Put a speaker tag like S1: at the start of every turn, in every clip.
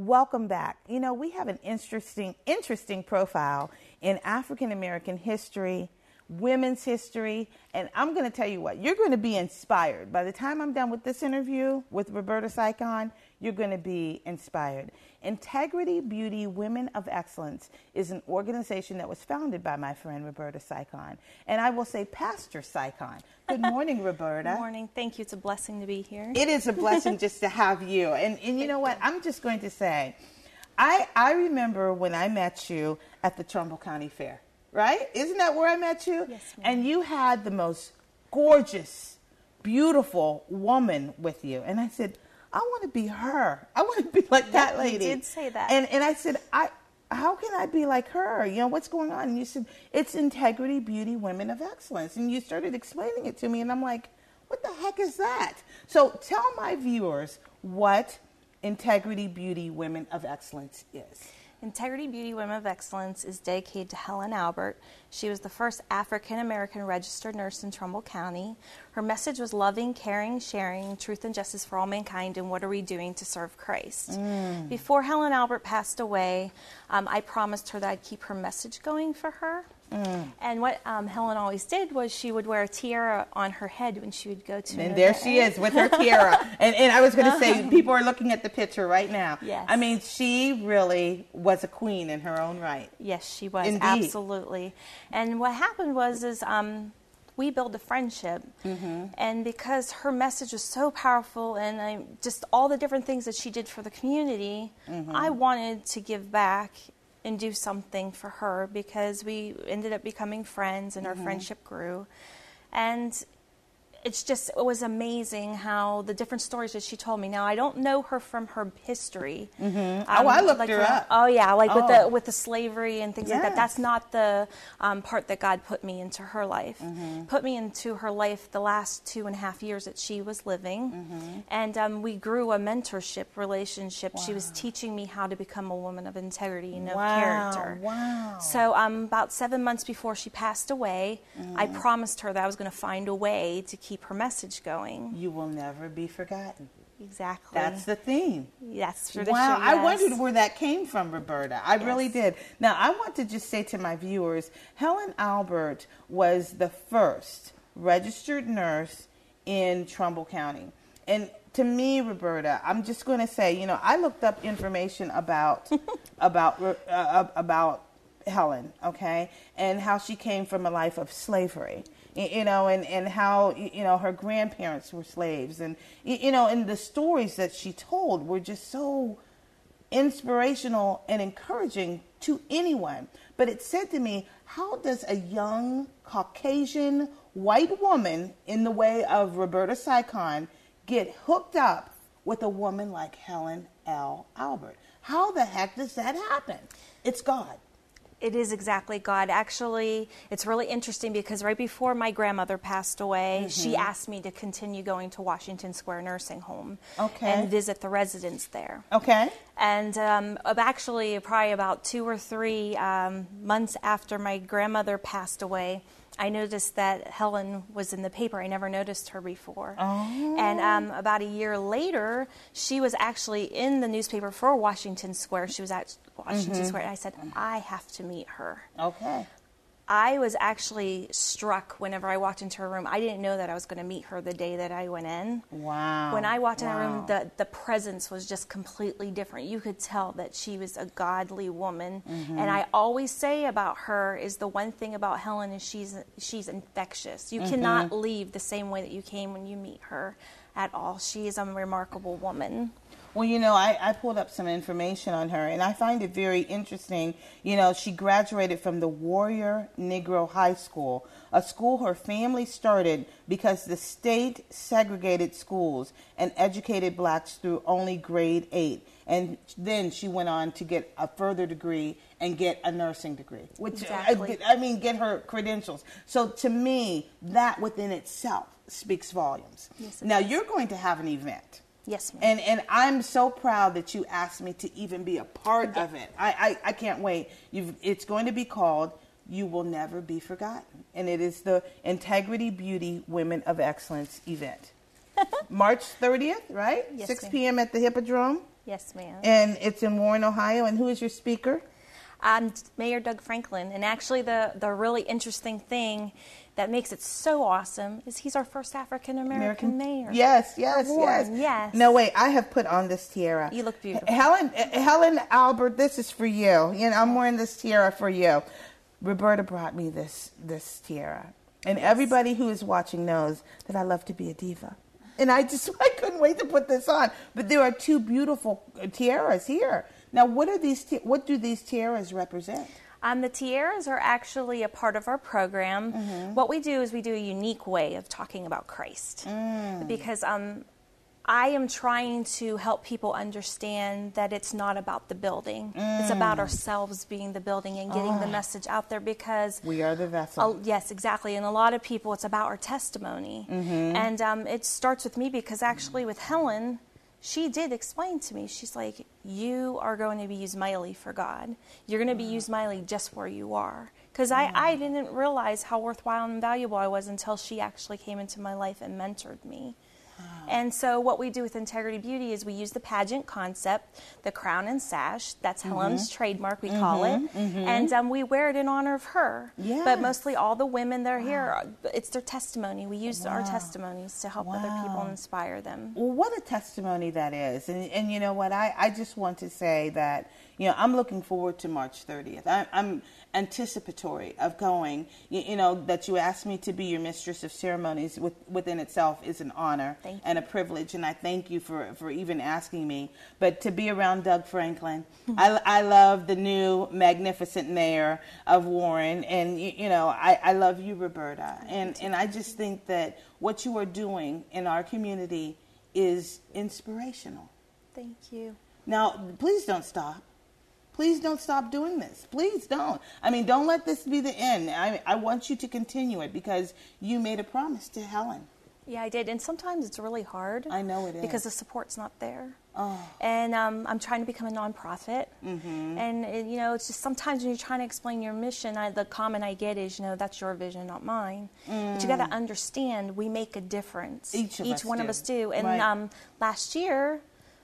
S1: Welcome back. You know, we have an interesting profile in African American history, women's history, and I'm going to tell you what, you're going to be inspired. By the time I'm done with this interview with Roberta Cykon, you're going to be inspired. Integrity Beauty Women of Excellence is an organization that was founded by my friend Roberta Cykon, and I will say Pastor Cykon. Good morning, Roberta.
S2: Good morning. Thank you. It's a blessing to be here.
S1: It is a blessing just to have you. And you know what? I'm just going to say, I remember when I met you at the Trumbull County Fair, right? Isn't that where I met you?
S2: Yes, ma'am.
S1: And you had the most gorgeous, beautiful woman with you. And I said, I want to be her. I want to be like that lady.
S2: You did say that.
S1: And I said, how can I be like her? You know, what's going on? And you said, it's Integrity Beauty Women of Excellence. And you started explaining it to me, and I'm like, what the heck is that? So tell my viewers what Integrity Beauty Women of Excellence is.
S2: Integrity Beauty Women of Excellence is dedicated to Helen Albert. She was the first African-American registered nurse in Trumbull County. Her message was loving, caring, sharing, truth and justice for all mankind, and what are we doing to serve Christ? Before Helen Albert passed away, I promised her that I'd keep her message going for her. And what Helen always did was she would wear a tiara on her head when she would go to
S1: And there she is with her tiara. and I was going to say, people are looking at the picture right now.
S2: Yes.
S1: I mean, she really was a queen in her own right.
S2: Yes, she was.
S1: Indeed.
S2: Absolutely. And what happened was we built a friendship, and because her message was so powerful, and just all the different things that she did for the community, I wanted to give back and do something for her, because we ended up becoming friends, and our friendship grew. And it was amazing how the different stories that she told me. Now, I don't know her from her history.
S1: I looked her up.
S2: Oh yeah, with the slavery and things like that. That's not the part that God put me into her life. Put me into her life the last 2.5 years that she was living, and we grew a mentorship relationship. She was teaching me how to become a woman of integrity and of character.
S1: Wow.
S2: So about 7 months before she passed away, I promised her that I was going to find a way to keep her message going.
S1: You will never be forgotten.
S2: Exactly.
S1: That's the theme.
S2: Yes, for the
S1: wow,
S2: show,
S1: I
S2: yes.
S1: wondered where that came from, Roberta. I really did. Now, I want to just say to my viewers, Helen Albert was the first registered nurse in Trumbull County. And to me, Roberta, I'm just going to say, you know, I looked up information about Helen, okay, and how she came from a life of slavery. You know, and how, you know, her grandparents were slaves. And, you know, and the stories that she told were just so inspirational and encouraging to anyone. But it said to me, how does a young Caucasian white woman in the way of Roberta Cykon get hooked up with a woman like Helen L. Albert? How the heck does that happen? It's God.
S2: It is exactly God. Actually, it's really interesting because right before my grandmother passed away, she asked me to continue going to Washington Square Nursing Home and visit the residents there.
S1: Okay.
S2: And actually, probably about 2 or 3 months after my grandmother passed away, I noticed that Helen was in the paper. I never noticed her before.
S1: Oh.
S2: And about a year later, she was actually in the newspaper for Washington Square. She was at Washington Square, and I said, I have to meet her.
S1: Okay.
S2: I was actually struck whenever I walked into her room. I didn't know that I was going to meet her the day that I went in.
S1: Wow.
S2: When I walked in her room, the presence was just completely different. You could tell that she was a godly woman. And I always say about her is the one thing about Helen is she's infectious. You cannot leave the same way that you came when you meet her at all. She is a remarkable woman.
S1: Well, you know, I pulled up some information on her, and I find it very interesting. You know, she graduated from the Warrior Negro High School, a school her family started because the state segregated schools and educated blacks through only grade 8. And then she went on to get a further degree and get a nursing degree, which, I mean, get her credentials. So to me, that within itself speaks volumes.
S2: Yes,
S1: now, you're going to have an event.
S2: Yes, ma'am.
S1: And I'm so proud that you asked me to even be a part of it. I can't wait. It's going to be called You Will Never Be Forgotten. And it is the Integrity Beauty Women of Excellence event. March 30th, right?
S2: Yes,
S1: 6
S2: ma'am.
S1: p.m. at the Hippodrome.
S2: Yes, ma'am.
S1: And it's in Warren, Ohio. And who is your speaker?
S2: Mayor Doug Franklin. And actually the really interesting thing that makes it so awesome is he's our first African-American mayor.
S1: Yes.
S2: Yes.
S1: No, wait, I have put on this tiara.
S2: You look beautiful.
S1: Helen Albert, this is for you. You know, I'm wearing this tiara for you. Roberta brought me this tiara. And everybody who is watching knows that I love to be a diva. And I couldn't wait to put this on. But there are two beautiful tiaras here. Now, what do these tiaras represent?
S2: The tiaras are actually a part of our program. Mm-hmm. What we do is we do a unique way of talking about Christ. Because I am trying to help people understand that it's not about the building. It's about ourselves being the building and getting the message out there, because
S1: we are the vessel.
S2: Yes, exactly. And a lot of people, it's about our testimony. Mm-hmm. And it starts with me, because actually with Helen, she did explain to me, she's like, you are going to be used mightily for God. You're going to be used mightily just where you are. Because I didn't realize how worthwhile and valuable I was until she actually came into my life and mentored me. And so what we do with Integrity Beauty is we use the pageant concept, the crown and sash. That's Helen's trademark, we call it. And we wear it in honor of her.
S1: Yes.
S2: But mostly all the women that are here, it's their testimony. We use our testimonies to help other people and inspire them.
S1: Well, what a testimony that is. And you know what? I just want to say that, you know, I'm looking forward to March 30th. I'm anticipatory of going. You know, that you asked me to be your mistress of ceremonies within itself is an honor and a privilege, and I thank you for even asking me. But to be around Doug Franklin, I love the new magnificent mayor of Warren, and you know, I love you, Roberta, and I just think that what you are doing in our community is inspirational.
S2: Thank you.
S1: Now, please don't stop. Please don't stop doing this. Please don't. I mean, don't let this be the end. I want you to continue it, because you made a promise to Helen.
S2: Yeah, I did. And sometimes it's really hard.
S1: I know it is.
S2: Because the support's not there.
S1: Oh.
S2: And I'm trying to become a nonprofit. And, you know, it's just sometimes when you're trying to explain your mission, the comment I get is, you know, that's your vision, not mine. But you got to understand, we make a difference. Each one of us do. And last year,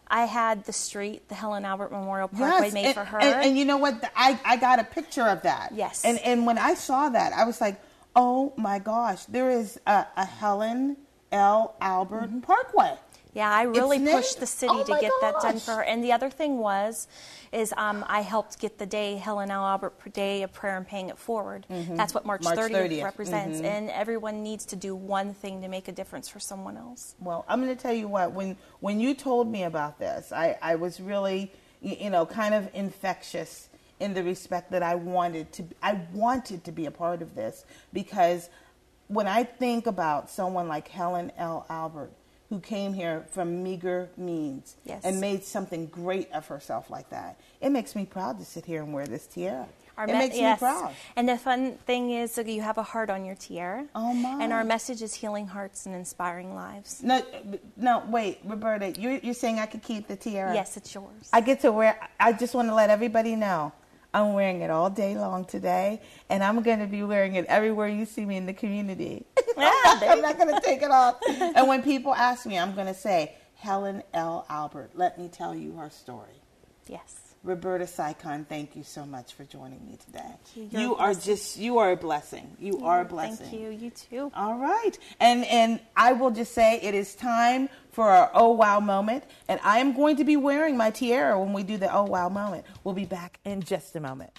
S2: I had the street, the Helen Albert Memorial Parkway made for her.
S1: And you know what? I got a picture of that.
S2: Yes.
S1: And when I saw that, I was like, oh my gosh, there is a Helen Albert Parkway.
S2: Yeah, I really pushed the city to get that done for her. And the other thing is I helped get the day, Helen Albert Day of Prayer and Paying It Forward. That's what March 30th represents. And everyone needs to do one thing to make a difference for someone else.
S1: Well, I'm going to tell you what, when you told me about this, I was really, you know, kind of infectious in the respect that I wanted to be a part of this, because when I think about someone like Helen Albert, who came here from meager means and made something great of herself like that, it makes me proud to sit here and wear this tiara. It makes me proud.
S2: And the fun thing is that you have a heart on your tiara.
S1: Oh, my.
S2: And our message is healing hearts and inspiring lives.
S1: No, wait, Roberta, you're saying I could keep the tiara?
S2: Yes, it's yours.
S1: I get to wear, I just want to let everybody know, I'm wearing it all day long today, and I'm going to be wearing it everywhere you see me in the community. I'm not going to take it off. And when people ask me, I'm going to say, Helen Albert, let me tell you her story.
S2: Yes.
S1: Roberta Cykon, thank you so much for joining me today.
S2: You
S1: are a blessing. You are a blessing.
S2: Thank you. You too.
S1: All right. And I will just say it is time for our Oh Wow moment. And I am going to be wearing my tiara when we do the Oh Wow moment. We'll be back in just a moment.